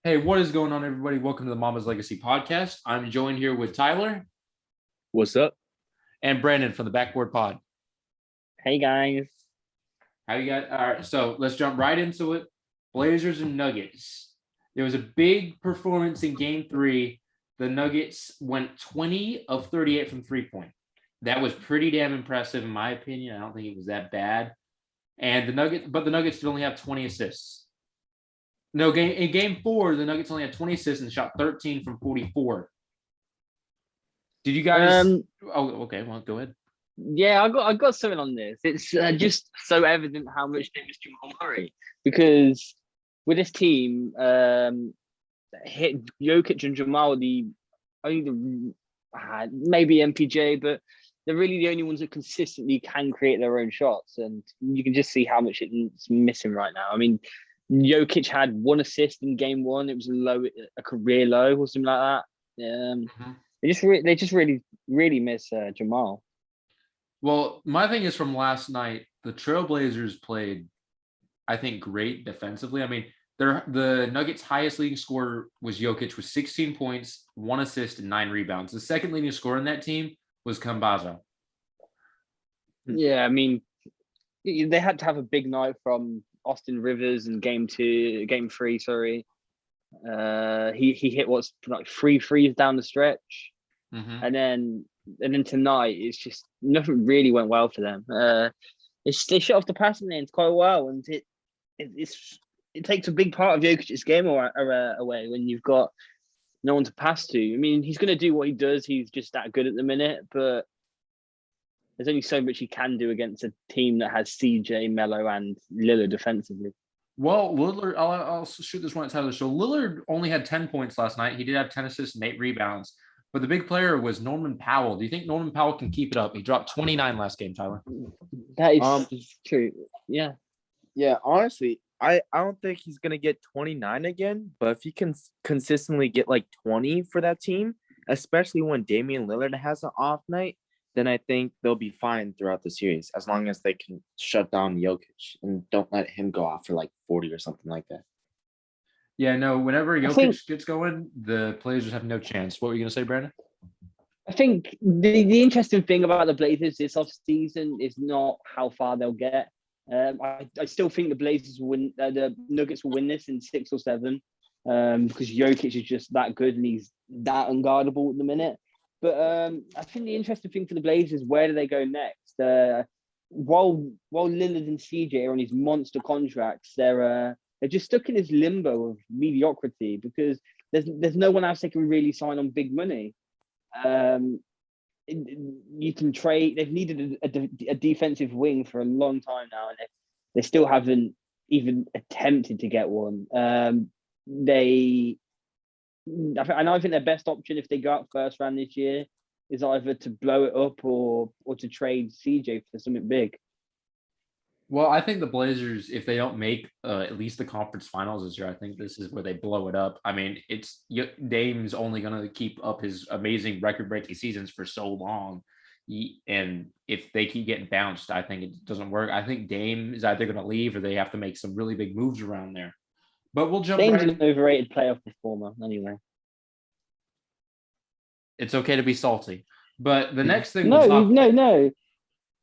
Hey, what is going on, everybody? Welcome to the Mama's Legacy podcast. I'm joined here with Tyler What's up? and Brandon from the Backboard Pod. Hey guys. How you got? All right, so let's jump right into it. Blazers and Nuggets. There was a big performance in Game 3. The Nuggets went 20 of 38 from three-point. That was pretty damn impressive, in my opinion. I don't think it was that bad. And the Nuggets did only have 20 assists. No, in Game 4, the Nuggets only had 20 assists and shot 13 from 44. Did you guys? Oh, okay. Well, go ahead. Yeah, I got something on this. It's just so evident how much they miss Jamal Murray because with this team, hit Jokic and Jamal maybe MPJ, but they're really the only ones that consistently can create their own shots, and you can just see how much it's missing right now. I mean, Jokic had one assist in Game 1. It was a career low or something like that. They just really miss Jamal. Well, my thing is from last night, the Trailblazers played, I think, great defensively. I mean, the Nuggets' highest leading scorer was Jokic with 16 points, 1 assist, and 9 rebounds. The second leading scorer in that team was Kambaza. Yeah, I mean, they had to have a big night from Austin Rivers in Game 3. Sorry, he hit what's like 3 threes down the stretch, and then tonight it's just nothing really went well for them. They shut off the passing lanes quite well, and it takes a big part of Jokic's game away when you've got no one to pass to. I mean, he's going to do what he does. He's just that good at the minute, but there's only so much he can do against a team that has CJ, Melo, and Lillard defensively. Well, Lillard, I'll shoot this one at Tyler. So Lillard only had 10 points last night. He did have 10 assists and 8 rebounds. But the big player was Norman Powell. Do you think Norman Powell can keep it up? He dropped 29 last game, Tyler. That is true. Yeah. Yeah, honestly, I don't think he's gonna get 29 again, but if he can consistently get like 20 for that team, especially when Damian Lillard has an off night, then I think they'll be fine throughout the series as long as they can shut down Jokic and don't let him go off for like 40 or something like that. Yeah, no, whenever Jokic gets going, the Blazers have no chance. What were you going to say, Brandon? I think the interesting thing about the Blazers this offseason is not how far they'll get. I still think the Blazers will win. The Nuggets will win this in 6 or 7 because Jokic is just that good and he's that unguardable at the minute. But I think the interesting thing for the Blazers, where do they go next? While Lillard and CJ are on these monster contracts, they're just stuck in this limbo of mediocrity because there's no one else they can really sign on big money. You can trade. They've needed a defensive wing for a long time now, and they still haven't even attempted to get one. I think their best option if they go out first round this year is either to blow it up or to trade CJ for something big. Well, I think the Blazers, if they don't make at least the conference finals this year, I think this is where they blow it up. I mean, Dame's only going to keep up his amazing record-breaking seasons for so long. And if they keep getting bounced, I think it doesn't work. I think Dame is either going to leave or they have to make some really big moves around there. But we'll jump Dame's an overrated playoff performer anyway. It's okay to be salty. But the next thing No.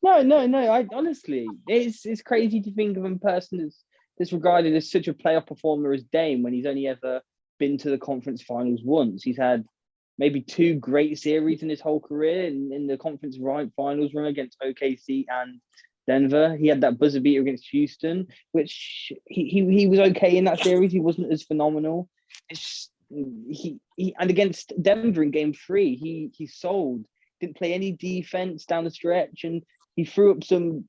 I honestly, it's crazy to think of a person that's regarded as such a playoff performer as Dame when he's only ever been to the conference finals once. He's had maybe 2 great series in his whole career in the conference finals run against OKC and Denver. He had that buzzer beater against Houston, which he was okay in that series. He wasn't as phenomenal. And against Denver in Game 3, he sold. Didn't play any defense down the stretch, and he threw up some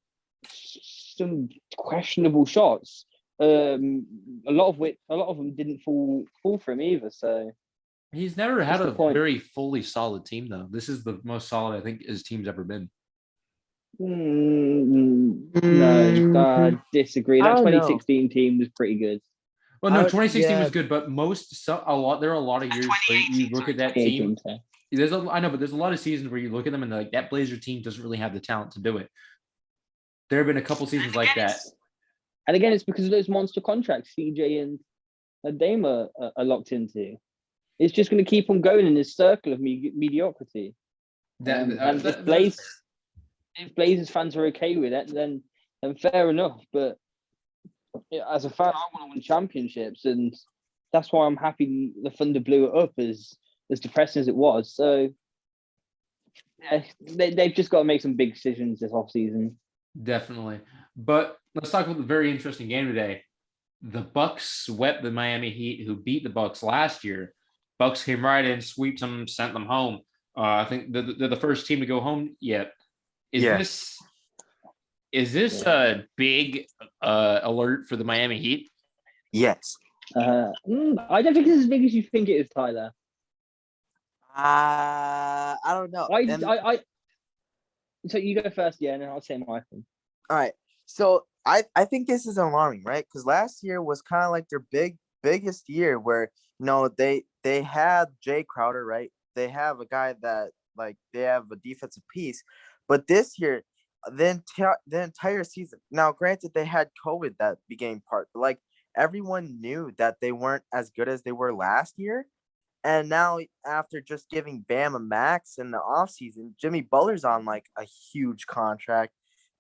questionable shots. A lot of them didn't fall for him either. So he's never had a very fully solid team, though. This is the most solid I think his team's ever been. No, I disagree. That 2016 team was pretty good. Well, no, 2016 was good, but there are a lot of years where you look at that team. I know, but there's a lot of seasons where you look at them and like that Blazer team doesn't really have the talent to do it. There have been a couple seasons like that. And again, it's because of those monster contracts, CJ Dame are locked into. It's just going to keep on going in this circle of mediocrity. And if Blazers fans are okay with it, then fair enough. But as a fan, I want to win championships, and that's why I'm happy the Thunder blew it up as depressing as it was. So yeah, they've just got to make some big decisions this offseason. Definitely. But let's talk about the very interesting game today. The Bucks swept the Miami Heat, who beat the Bucks last year. Bucks came right in, swept them, sent them home. I think they're the first team to go home yet. Is this a big alert for the Miami Heat? Yes. I don't think it's as big as you think it is, Tyler. I don't know. So you go first, yeah, and then I'll say my thing. All right. So I think this is alarming, right? Because last year was kind of like their biggest year where, they had Jay Crowder, right? They have a guy that, like, they have a defensive piece. But this year, the entire season, now granted they had COVID that became part, but like everyone knew that they weren't as good as they were last year. And now after just giving Bam a max in the offseason, Jimmy Butler's on like a huge contract.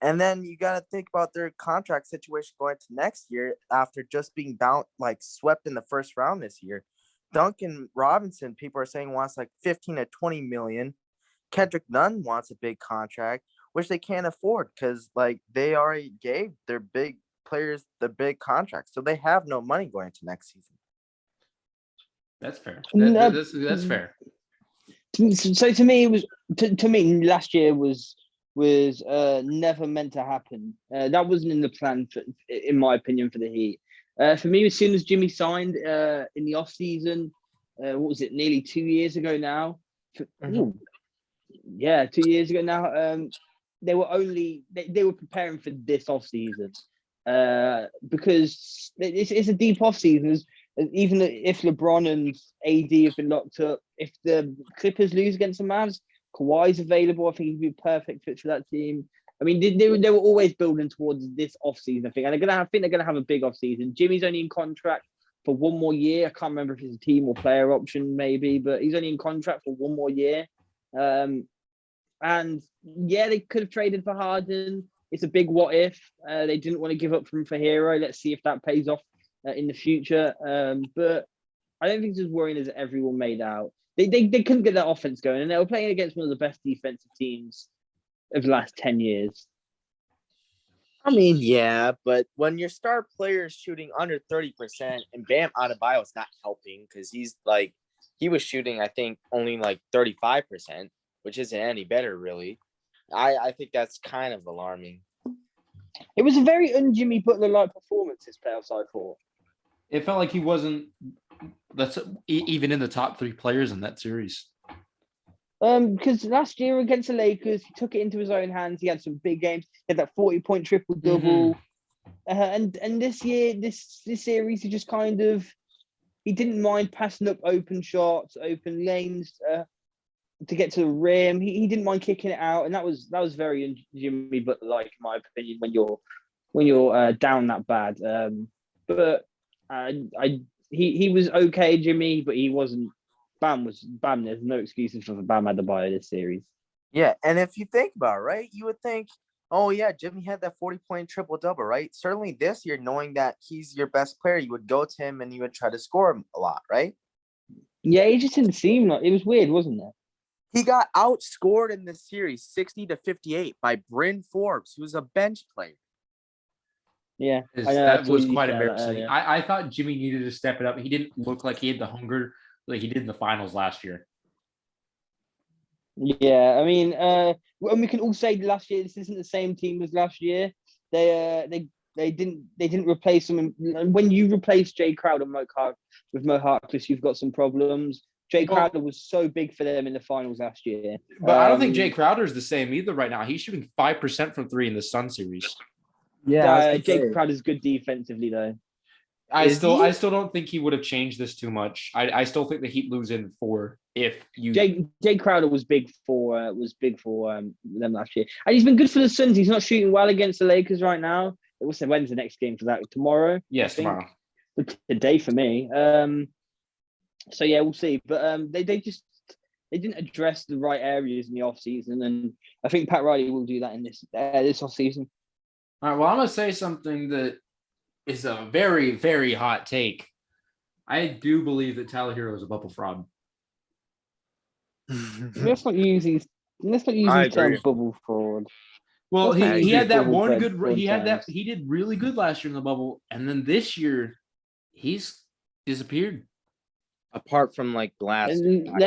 And then you got to think about their contract situation going to next year after just being swept in the first round this year. Duncan Robinson, people are saying, wants like 15 to 20 million. Kendrick Nunn wants a big contract, which they can't afford because like they already gave their big players the big contracts. So they have no money going into next season. That's fair. That's fair. So to me, it was to me last year was never meant to happen. That wasn't in the plan, in my opinion, for the Heat. For me, as soon as Jimmy signed in the off season, what was it? Nearly 2 years ago now. 2 years ago now. They were preparing for this off season because it's a deep off season. Even if LeBron and AD have been locked up, if the Clippers lose against the Mavs, Kawhi's available. I think he'd be a perfect fit for that team. I mean, they were always building towards this offseason, I think. And they're gonna have a big offseason. Jimmy's only in contract for one more year. I can't remember if it's a team or player option, maybe, but he's only in contract for one more year. And yeah, they could have traded for Harden. It's a big what if. They didn't want to give up for Hero. Let's see if that pays off in the future. But I don't think it's as worrying as everyone made out. They couldn't get that offense going, and they were playing against one of the best defensive teams of the last 10 years. I mean, yeah, but when your star player is shooting under 30% and Bam Adebayo is not helping because he was shooting, I think, only like 35%, which isn't any better, really. I think that's kind of alarming. It was a very un-Jimmy Butler-like performance this playoffs, I thought. It felt like he wasn't even in the top 3 players in that series. Because last year against the Lakers, he took it into his own hands. He had some big games. He had that 40-point triple-double. And this year, this series, he just kind of he didn't mind passing up open shots, open lanes to get to the rim. He didn't mind kicking it out, and that was very Jimmy Butler like, in my opinion, when you're down that bad. But he was okay, Jimmy, but he wasn't. Bam. There's no excuses for Bam Adebayo this series. Yeah, and if you think about it, right, you would think, oh yeah, Jimmy had that 40-point triple-double, right? Certainly this year, knowing that he's your best player, you would go to him and you would try to score him a lot, right? Yeah, he just didn't seem like it was weird, wasn't it? He got outscored in this series 60-58 by Bryn Forbes, who's a bench player. Yeah, that was quite embarrassing. I thought Jimmy needed to step it up. He didn't look like he had the hunger like he did in the finals last year. Yeah, I mean, and we can all say last year this isn't the same team as last year. They didn't replace him. And when you replace Jay Crowder with Mo Harkless, you've got some problems. Jay Crowder was so big for them in the finals last year. But I don't think Jay Crowder is the same either right now. He's shooting 5% from 3 in the Sun series. Yeah, Jay Crowder's good defensively though. I still don't think he would have changed this too much. I still think the Heat lose in 4 if you. Jay Crowder was big for them last year, and he's been good for the Suns. He's not shooting well against the Lakers right now. When's the next game for that? Tomorrow? Yes, tomorrow. today for me. So yeah, we'll see. But they didn't address the right areas in the off season, and I think Pat Riley will do that in this off season. All right. Well, I'm gonna say something that is a very, very hot take. I do believe that Tyler Hero is a bubble fraud. Let's not use these. Let's not use I these terms agree. bubble fraud. Well, Let's not use he these had that bubble one bread good. fraud He had that. terms. He did really good last year in the bubble, and then this year, he's disappeared. Apart from like last, And Like-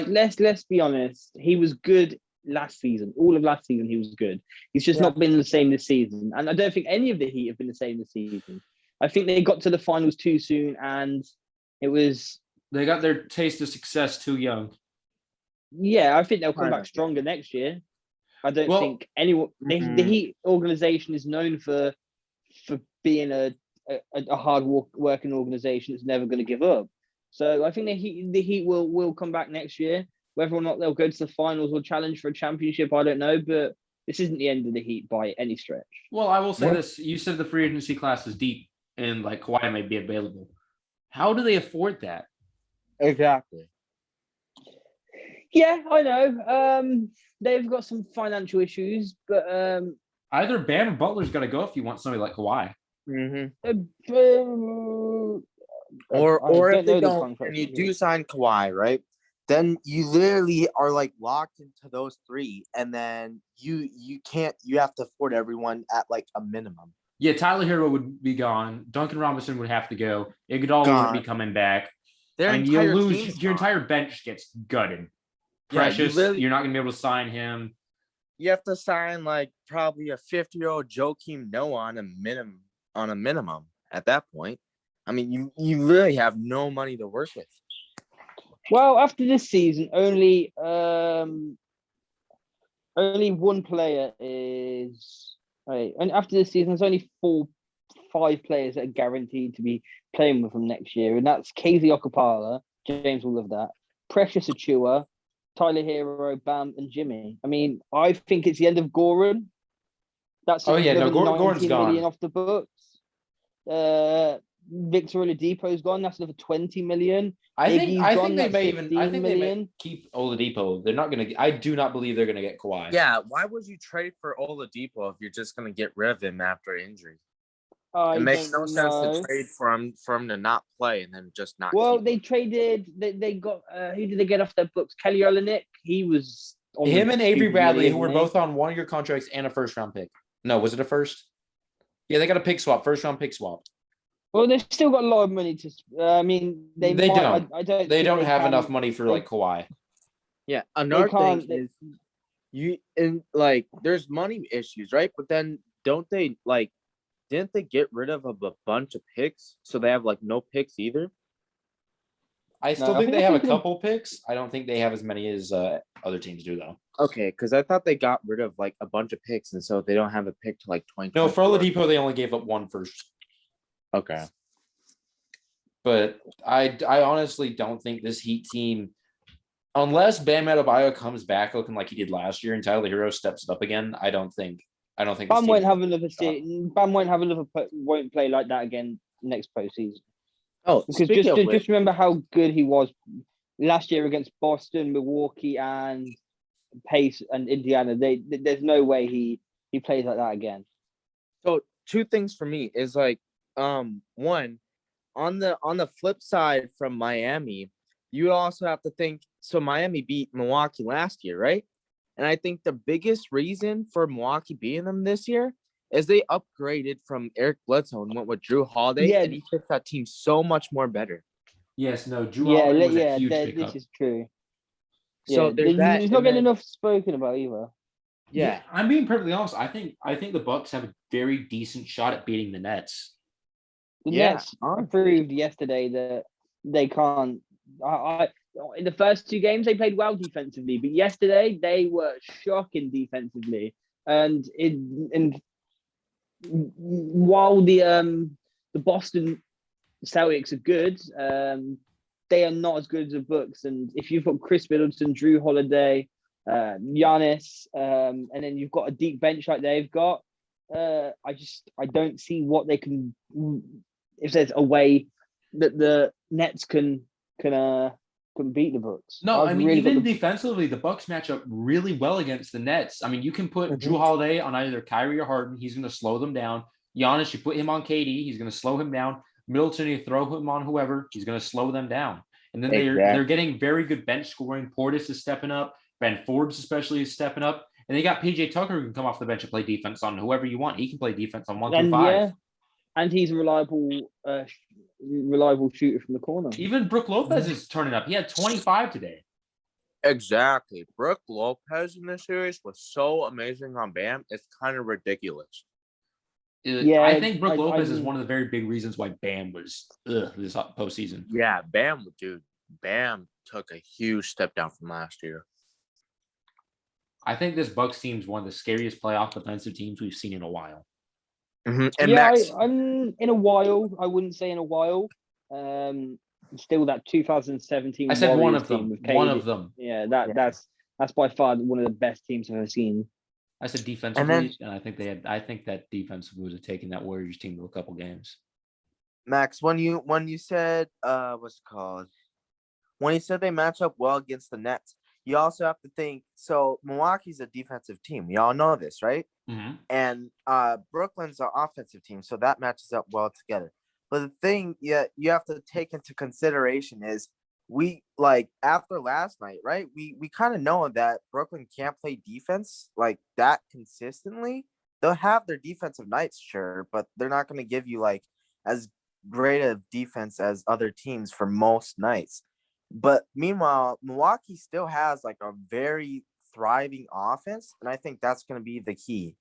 let's be honest. He was good last season. All of last season, he was good. He's just not been the same this season. And I don't think any of the Heat have been the same this season. I think they got to the finals too soon, and it was. They got their taste of success too young. Yeah, I think they'll come Kind back of. stronger next year. I don't Well, think anyone. The Heat organization is known for being a hard working organization that's never going to give up. So I think the Heat will come back next year. Whether or not they'll go to the finals or challenge for a championship, I don't know. But this isn't the end of the Heat by any stretch. Well, I will say What? this: you said the free agency class is deep, and like Kawhi may be available. How do they afford that? exactly. Yeah, I know. They've got some financial issues, but Either Bam or Butler's got to go if you want somebody like Kawhi. Or if they know the don't, contract and you situation. do sign Kawhi, right? Then you literally are like locked into those three, and then you have to afford everyone at like a minimum. Yeah, Tyler Hero would be gone. Duncan Robinson would have to go. Iguodala wouldn't be coming back. Their And you entire lose team's your gone. entire bench gets gutted. Yeah, Precious, you're not gonna be able to sign him. You have to sign like probably a 50-year-old Joakim Noah on a minimum at that point. I mean, you really have no money to work with. Well, after this season, only one player is right. And after this season, there's only 5 players that are guaranteed to be playing with them next year, and that's KZ Okapala. James will love that. Precious Achua, Tyler Hero, Bam, and Jimmy. I mean, I think it's the end of Goran. That's Gordon's 19 million gone. off the books. Victor Oladipo's gone. That's another 20 million. I think Iggy's they gone, may that's even 15 keep Oladipo. They're not gonna. I do not believe they're gonna get Kawhi. Yeah, why would you trade for Oladipo if you're just gonna get rid of him after injury? It makes no sense to trade for him to not play and then just not. Well, keep they him. traded. They got who did they get off their books? Kelly Olynyk. He was on Him the and Avery stupid Bradley, money, who were isn't he? both on 1-year contracts and a first-round pick. No, was it a first? Yeah, they got a pick swap, first-round pick swap. Well, they've still got a lot of money to. I mean, They might, don't. I don't. They think don't have can- enough money for like Kawhi. Yeah, another thing can't- is like there's money issues, right? But then don't they like didn't they get rid of a bunch of picks so they have like no picks either? I still I think think they have a they- couple picks. I don't think they have as many as other teams do, though. Okay, because I thought they got rid of like a bunch of picks, and so they don't have a pick to like 20. No, for Oladipo, they only gave up 1 first. Okay. But I honestly don't think this Heat team, unless Bam Adebayo comes back looking like he did last year and Tyler Hero steps it up again, I don't think. this Bam team won't is- have another season. Bam won't play like that again next postseason. Oh, Because speaking of which, just remember how good he was last year against Boston, Milwaukee, and Pace and Indiana. There's no way he plays like that again. so 2 things for me is like one on the flip side from Miami, you also have to think so Miami beat Milwaukee last year, right? And I think the biggest reason for Milwaukee beating them this year is they upgraded from Eric Bledsoe and went with Drew Holiday, Yeah. and he fits that team so much more better. Yes, no, Drew Holiday was a huge pickup. this is true. So there's that. It's not and getting then- enough spoken about either. Yeah. I'm being perfectly honest. I think the Bucks have a very decent shot at beating the Nets. The Yeah, Nets honestly. proved yesterday that they can't. In the first 2 games they played well defensively, but yesterday they were shocking defensively. And while the Boston Celtics are good, they are not as good as the Bucks. And if you've got Chris Middleton, Drew Holiday, Giannis, and then you've got a deep bench like they've got, I don't see what they can. If there's a way that the Nets can beat the Bucks. No, I've I mean, really got even the- defensively, the Bucks match up really well against the Nets. I mean, you can put Mhm. Drew Holiday on either Kyrie or Harden. He's going to slow them down. Giannis, you put him on KD. He's going to slow him down. Middleton, you throw him on whoever. He's going to slow them down. And then they're Exactly. getting very good bench scoring. Portis is stepping up. Ben Forbes especially is stepping up. And they got PJ Tucker who can come off the bench and play defense on whoever you want. He can play defense on 1 through 5. Yeah, and he's a reliable shooter from the corner. Even Brook Lopez is turning up. He had 25 today. Exactly. Brook Lopez in this series was so amazing on Bam. It's kind of ridiculous. Yeah, I think Brook Lopez is mean- one of the very big reasons why Bam was this postseason. Yeah, Bam, dude. Bam took a huge step down from last year. I think this Bucks team is one of the scariest playoff defensive teams we've seen in a while. And yeah, Max, I'm in a while. I wouldn't say in a while. Still that 2017. I said one Warriors of team them. with KD. One of them. Yeah, that's by far one of the best teams I've ever seen. I said defensively, and I think that defensively would have taken that Warriors team to a couple games. Max, when you said what's it called? When you said they match up well against the Nets, you also have to think. So Milwaukee's a defensive team. We all know this, right? Mm-hmm. And Brooklyn's an offensive team, so that matches up well together. But the thing you have to take into consideration is we like after last night, right? We kind of know that Brooklyn can't play defense like that consistently. They'll have their defensive nights, sure, but they're not going to give you like as great a defense as other teams for most nights. But meanwhile, Milwaukee still has like a very thriving offense, and I think that's going to be the key.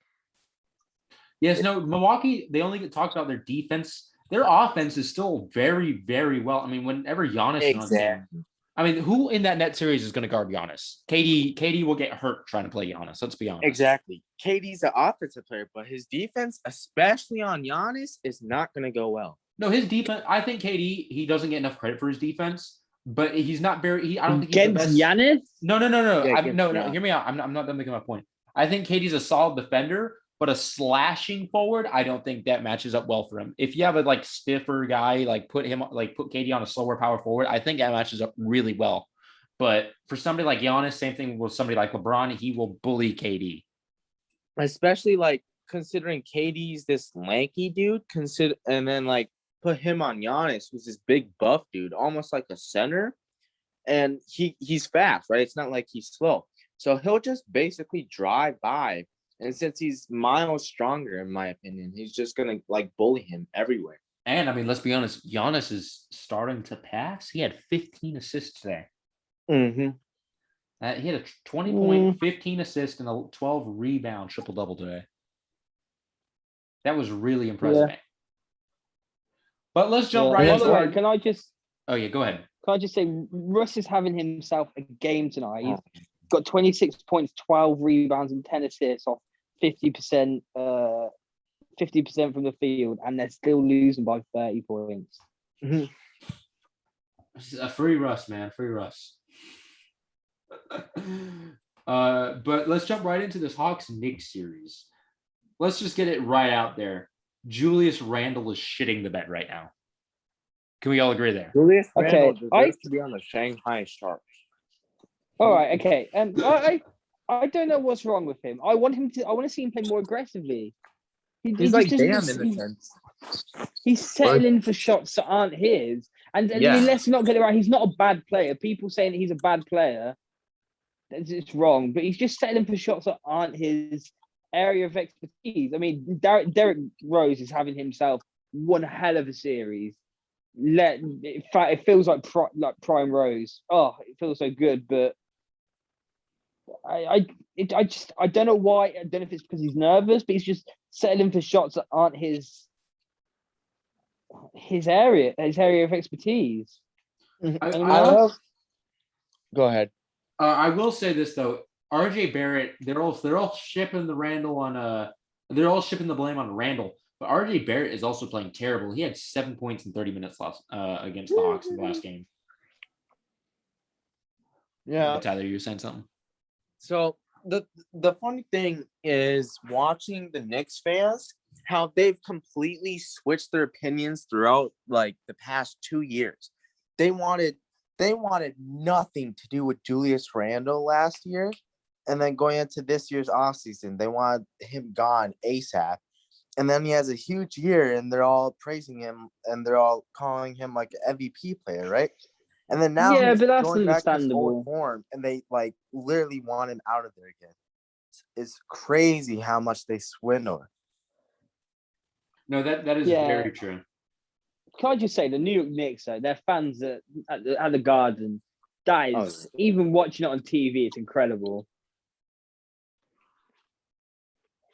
Yes, no, Milwaukee, they only get talked about their defense. Their offense is still very, very well. I mean, whenever Giannis is on the team, I mean, who in that net series is going to guard Giannis? KD will get hurt trying to play Giannis. Let's be honest. Exactly. KD's an offensive player, but his defense, especially on Giannis, is not going to go well. No, his defense. I think KD he doesn't get enough credit for his defense, but he's not very. I don't think he's the best. Against Giannis? No. Yeah, No. Hear me out. I'm not done making my point. I think KD's a solid defender, but a slashing forward, I don't think that matches up well for him. If you have a like stiffer guy, put KD on a slower power forward, I think that matches up really well. But for somebody like Giannis, same thing with somebody like LeBron, he will bully KD. Especially like considering KD's this lanky dude, and then like put him on Giannis, who's this big buff dude, almost like a center. And he's fast, right? It's not like he's slow. So he'll just basically drive by. And since he's miles stronger, in my opinion, he's just going to like bully him everywhere. And I mean, let's be honest, Giannis is starting to pass. He had 15 assists today. Mm-hmm. He had a 20 point, 15 assist, and a 12 rebound triple-double today. That was really impressive. Yeah. But let's jump right into it. it. Can I just Oh, yeah, go ahead. Can I just say, Russ is having himself a game tonight. He's got 26 points, 12 rebounds, and 10 assists off 50%, 50% from the field, and they're still losing by 30 points. A free Russ, man, free Russ. But let's jump right into this Hawks-Knicks series. Let's just get it right out there. Julius Randle is shitting the bed right now. Can we all agree there? Julius Randle deserves to be on the Shanghai Sharks. All right, okay. I don't know what's wrong with him. I want to see him play more aggressively. He's like Bam in a sense. He's settling for shots that aren't his. And I mean, let's not get it right. He's not a bad player. People saying that he's a bad player, it's wrong. But he's just settling for shots that aren't his area of expertise. I mean, Derrick Rose is having himself one hell of a series. In fact, it feels like prime Rose. Oh, it feels so good, but I don't know why. I don't know if it's because he's nervous, but he's just settling for shots that aren't his area of expertise. Go ahead. I will say this though, RJ Barrett, they're all shipping the blame on Randall. But RJ Barrett is also playing terrible. He had 7 points in 30 minutes lost against the Hawks in the last game. Yeah. Tyler, you were saying something? So the funny thing is watching the Knicks fans, how they've completely switched their opinions throughout like the past 2 years. They wanted nothing to do with Julius Randle last year, and then going into this year's offseason, they wanted him gone ASAP. And then he has a huge year, and they're all praising him, and they're all calling him like an MVP player, right? And then now Yeah, he's but that's going back to his understandable. old form, and they like literally want him out of there again. It's crazy how much they swindle. No, that is Yeah. very true. Can I just say the New York Knicks, though, their fans at the Garden, that is even watching it on TV, it's incredible.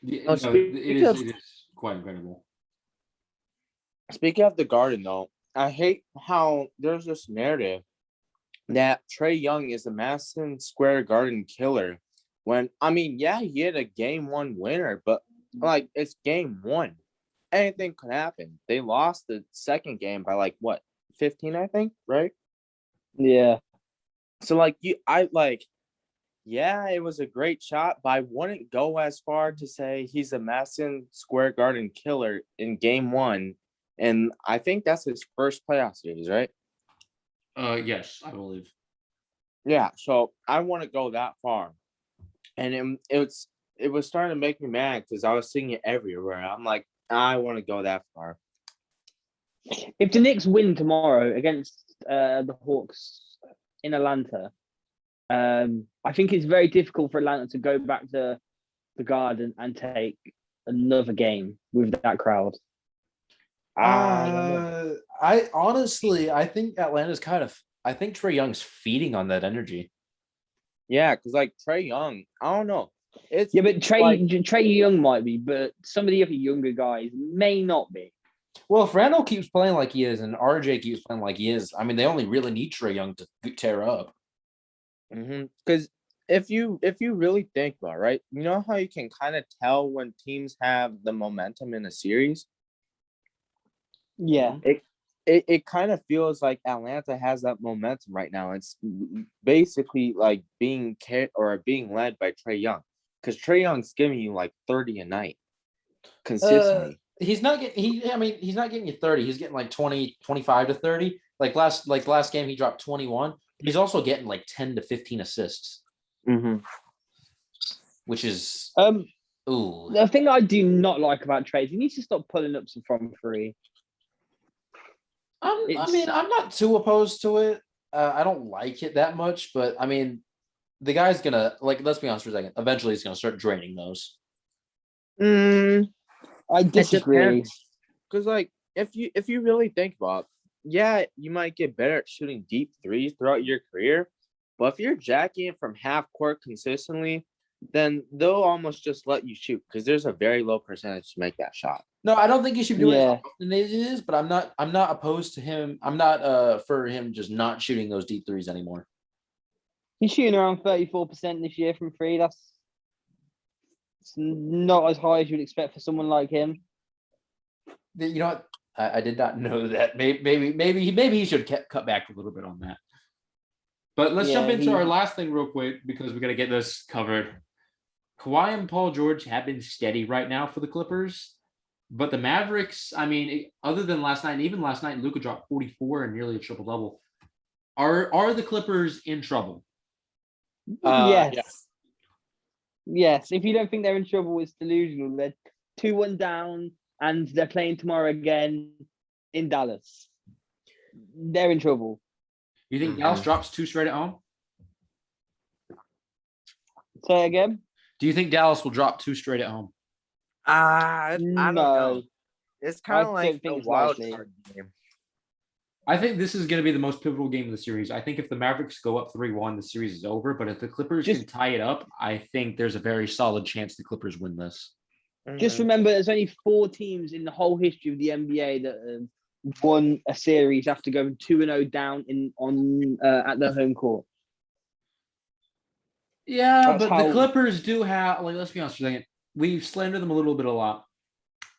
Yeah, Oh, no, it is quite incredible. Speaking of the Garden, though, I hate how there's this narrative that Trae Young is the Madison Square Garden killer. When I mean, yeah, he had a game 1 winner, but like it's game 1. Anything could happen. They lost the second game by like what, 15, I think, right? Yeah. So like yeah, it was a great shot, but I wouldn't go as far to say he's a Madison Square Garden killer in game 1. And I think that's his first playoff series, right? Yes, I believe. Yeah, so I want to go that far. And it was starting to make me mad because I was seeing it everywhere. I'm like, I want to go that far. If the Knicks win tomorrow against the Hawks in Atlanta, I think it's very difficult for Atlanta to go back to the Garden and take another game with that crowd. I honestly, I think Atlanta's I think Trae Young's feeding on that energy. Yeah, because like Trae Young, I don't know. But Trae Young might be, but some of the other younger guys may not be. Well, if Randall keeps playing like he is and RJ keeps playing like he is, I mean, they only really need Trae Young to tear up. Because if you really think about it, right, you know how you can kind of tell when teams have the momentum in a series? Yeah. It kind of feels like Atlanta has that momentum right now. It's basically like being led by Trae Young, because Trae Young's giving you like 30 a night consistently. He's not getting he's not getting you 30. He's getting like 20, 25 to 30. Like last game he dropped 21. He's also getting like 10 to 15 assists. Which is the thing I do not like about Trae is he needs to stop pulling up from free. I'm not too opposed to it. I don't like it that much, but I mean, the guy's gonna, like, let's be honest for a second. Eventually, he's gonna start draining those. I disagree. Because, like, if you really think about it, yeah, you might get better at shooting deep threes throughout your career, but if you're jacking it from half court consistently, then they'll almost just let you shoot because there's a very low percentage to make that shot. No, I don't think he should do it as often as it is, but I'm not opposed to him. I'm not for him just not shooting those deep threes anymore. He's shooting around 34% this year from free. It's not as high as you'd expect for someone like him. You know what? I did not know that. Maybe he should cut back a little bit on that. But let's jump into our last thing real quick because we got to get this covered. Kawhi and Paul George have been steady right now for the Clippers. But the Mavericks, I mean, other than last night, and even last night, Luka dropped 44 and nearly a triple-double. Are the Clippers in trouble? Yes. Yeah. Yes. If you don't think they're in trouble, it's delusional. They're 2-1 down, and they're playing tomorrow again in Dallas. They're in trouble. You think Dallas drops 2 straight at home? Say again? Do you think Dallas will drop 2 straight at home? I don't know. It's kind of like a wild card game. I think this is going to be the most pivotal game of the series. I think if the Mavericks go up 3-1, the series is over. But if the Clippers can tie it up, I think there's a very solid chance the Clippers win this. Just remember, there's only 4 teams in the whole history of the NBA that won a series after going 2-0 down at their home court. Yeah, but the Clippers do have, like, let's be honest for a second. We've slandered them a lot,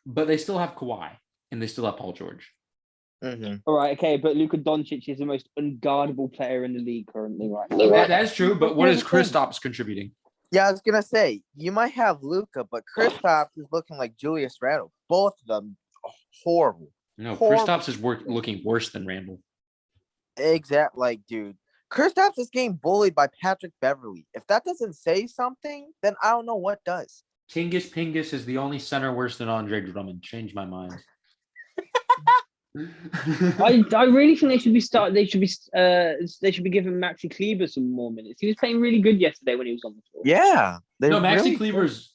but they still have Kawhi and they still have Paul George. All right, okay, but Luka Doncic is the most unguardable player in the league currently, right now. That's true, but what is Kristaps contributing? Yeah, I was gonna say you might have Luca, but Kristaps is looking like Julius Randle. Both of them horrible. No, Horrible. Kristaps is looking worse than Randall. Exact, like, dude. Kristaps is getting bullied by Patrick Beverly. If that doesn't say something, then I don't know what does. Tingus Pingus is the only center worse than Andre Drummond. Change my mind. I really think they should be giving Maxi Kleber some more minutes. He was playing really good yesterday when he was on the floor. Yeah. No, Maxi Kleber's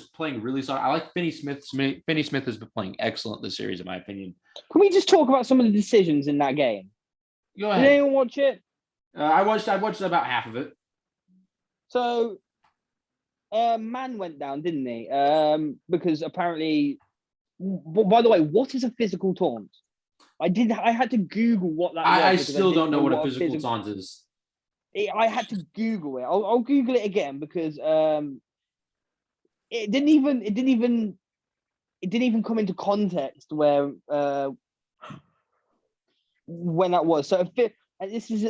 playing really solid. I like Finney Smith. Finney Smith has been playing excellent this series, in my opinion. Can we just talk about some of the decisions in that game? Go Did ahead. anyone watch it? I watched about half of it. So, Man went down, didn't he? Because apparently, by the way, what is a physical taunt? I had to Google what that was. I still don't know what a physical taunt is. I had to Google it. I'll Google it again because it didn't even come into context where when that was. So this is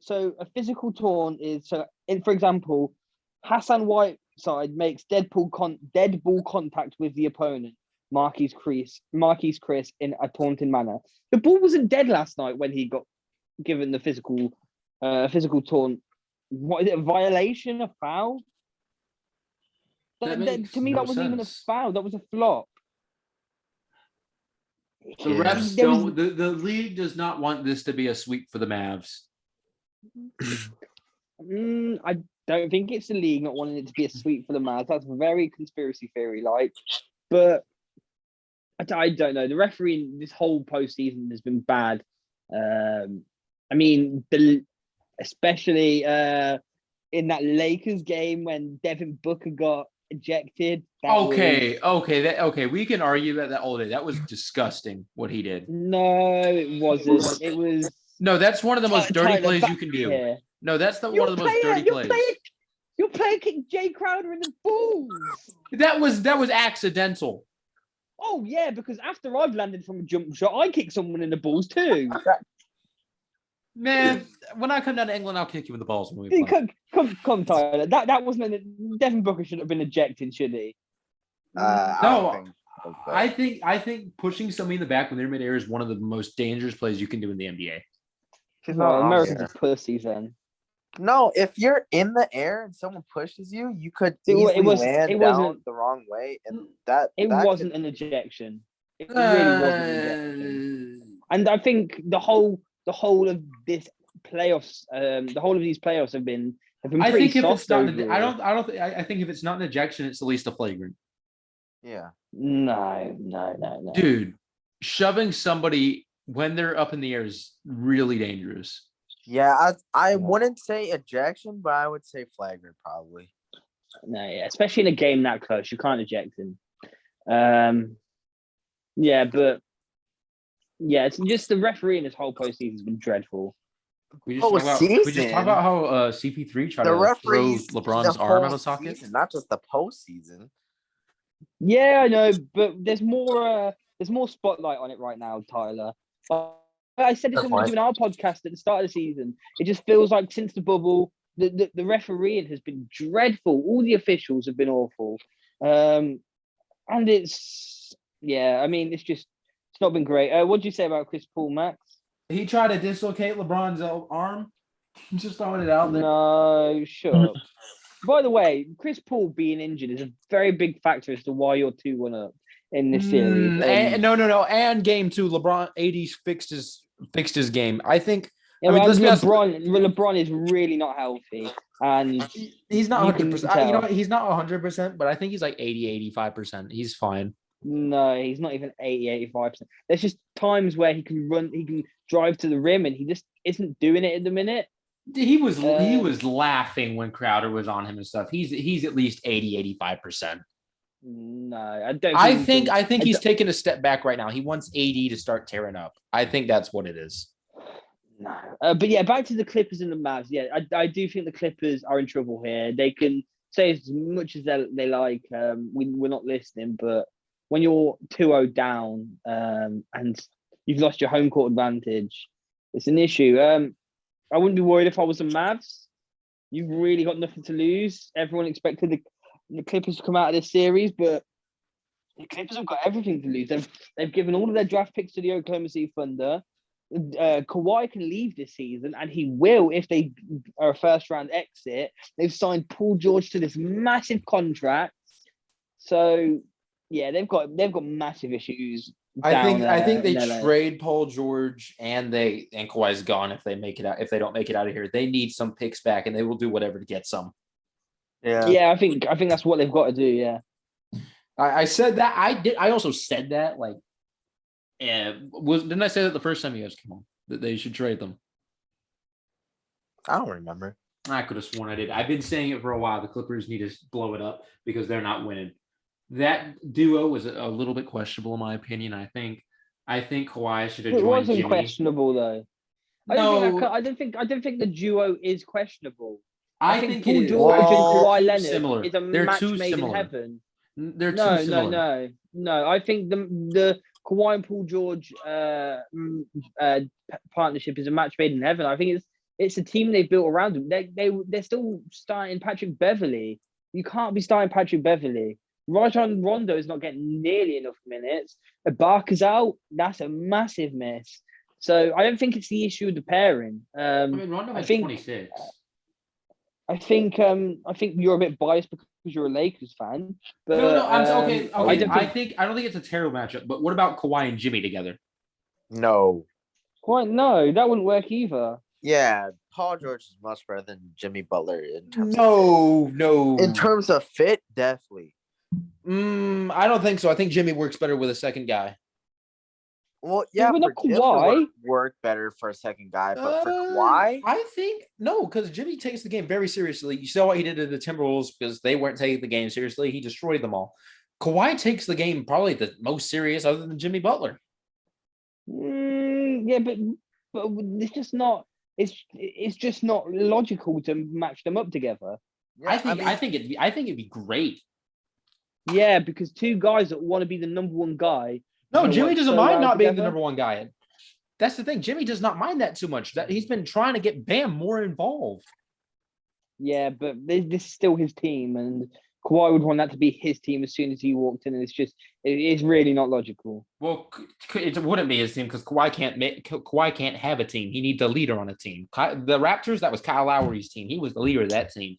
so a physical taunt is for example, Hassan Whiteside makes dead ball contact with the opponent, Marquise Chris in a taunting manner. The ball wasn't dead last night when he got given the physical taunt. What is it? A violation? A foul? To me, that wasn't even a foul. That was a flop. The refs don't. The league does not want this to be a sweep for the Mavs. I don't think it's the league not wanting it to be a sweep for the Mavs. That's very conspiracy theory like. But I don't know. The referee in this whole postseason has been bad. I mean, especially in that Lakers game when Devin Booker got ejected. Okay. We can argue about that all day. That was disgusting what he did. No, it wasn't. It was. No, that's one of the most dirty plays you can do. Here. No, that's one of the most dirty plays. You're playing kick Jay Crowder in the balls. That was accidental. Oh yeah, because after I've landed from a jump shot, I kick someone in the balls too. Man, when I come down to England, I'll kick you in the balls when we play. Come, Tyler. That wasn't. Devin Booker should have been ejected, should he? No, I think pushing somebody in the back when they're midair is one of the most dangerous plays you can do in the NBA. Americans are pussies then. No, if you're in the air and someone pushes you, you could easily land down the wrong way, and that wasn't an ejection. It really wasn't an ejection. And I think the whole of this playoffs, the whole of these playoffs have been I pretty think if soft. it's not, I think if it's not an ejection, it's at least a flagrant. Yeah. No. Dude, shoving somebody when they're up in the air is really dangerous. Yeah, I wouldn't say ejection, but I would say flagrant probably. No, yeah, especially in a game that close, you can't eject him. Yeah, but yeah, it's just the referee in this whole postseason has been dreadful. We just talk about how CP3 tried to throw LeBron's arm out of socket. Not just the postseason. Yeah, I know, but there's more spotlight on it right now, Tyler. I said it when we were doing our podcast at the start of the season. It just feels like since the bubble, the refereeing has been dreadful. All the officials have been awful, and it's not been great. What do you say about Chris Paul, Max? He tried to dislocate LeBron's arm. Just throwing it out there. No, shut up. By the way, Chris Paul being injured is a very big factor as to why you're 2-1 up in this series. No. And game 2, AD fixed his game. I think. Yeah, LeBron is really not healthy, and he's not 100%. You know what? He's not 100%, but I think he's like 80-85%. He's fine. No, he's not even 80-85%. There's just times where he can drive to the rim, and he just isn't doing it at the minute. He was laughing when Crowder was on him and stuff. He's at least 80-85%. No, I don't. I think he's taking a step back right now. He wants AD to start tearing up. I think that's what it is. No, but yeah, back to the Clippers and the Mavs. Yeah, I do think the Clippers are in trouble here. They can say as much as they like. We're not listening, but when you're 2-0 down and you've lost your home court advantage, it's an issue. I wouldn't be worried if I was the Mavs. You've really got nothing to lose. Everyone expected the Clippers to come out of this series, but the Clippers have got everything to lose. They've given all of their draft picks to the Oklahoma City Thunder. Kawhi can leave this season, and he will if they are a first-round exit. They've signed Paul George to this massive contract. So, yeah, they've got massive issues. I think they trade Paul George and Kawhi's gone if they make it out. If they don't make it out of here, they need some picks back, and they will do whatever to get some. Yeah. I think that's what they've got to do. Yeah. I said that. I also said that. Like, didn't I say that the first time you guys came on that they should trade them? I don't remember. I could have sworn I did. I've been saying it for a while. The Clippers need to blow it up because they're not winning. That duo was a little bit questionable in my opinion. I think Kawhi should have joined Jimmy. It wasn't questionable though. No, I don't think the duo is questionable. I think Paul George and Kawhi Leonard is a match made in heaven. They're too similar. No. I think the Kawhi and Paul George partnership is a match made in heaven. I think it's a team they built around them. They're still starting Patrick Beverley. You can't be starting Patrick Beverley. Rajon Rondo is not getting nearly enough minutes. Ibaka's out. That's a massive miss. So I don't think it's the issue of the pairing. Rondo was 26. I think you're a bit biased because you're a Lakers fan. But, no, I'm okay. I don't think it's a terrible matchup. But what about Kawhi and Jimmy together? No. No, that wouldn't work either. Yeah, Paul George is much better than Jimmy Butler in terms. No. In terms of fit, definitely. I don't think so. I think Jimmy works better with a second guy. Well, yeah, for Kawhi work better for a second guy, but for Kawhi, I think no, because Jimmy takes the game very seriously. You saw what he did to the Timberwolves because they weren't taking the game seriously. He destroyed them all. Kawhi takes the game probably the most serious, other than Jimmy Butler. Yeah, but it's just not. It's just not logical to match them up together. Yeah, I think it'd be great. Yeah, because two guys that want to be the number one guy. No, Jimmy doesn't mind not being the number one guy. That's the thing. Jimmy does not mind that too much. That he's been trying to get Bam more involved. Yeah, but this is still his team, and Kawhi would want that to be his team as soon as he walked in, and it's really not logical. Well, it wouldn't be his team because Kawhi can't have a team. He needs a leader on a team. The Raptors, that was Kyle Lowry's team. He was the leader of that team.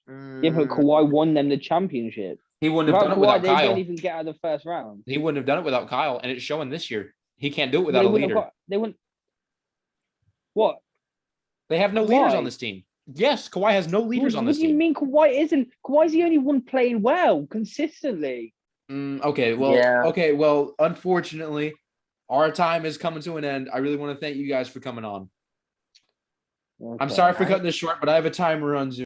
Yeah, but Kawhi won them the championship. He wouldn't have done it without Kyle. They don't even get out of the first round. He wouldn't have done it without Kyle, and it's showing this year. He can't do it without a leader. They wouldn't. What? They have no leaders on this team. Yes, Kawhi has no leaders on this team. What do you mean Kawhi isn't? Kawhi's the only one playing well consistently. Okay, well, unfortunately, our time is coming to an end. I really want to thank you guys for coming on. Okay. I'm sorry for cutting this short, but I have a timer on Zoom.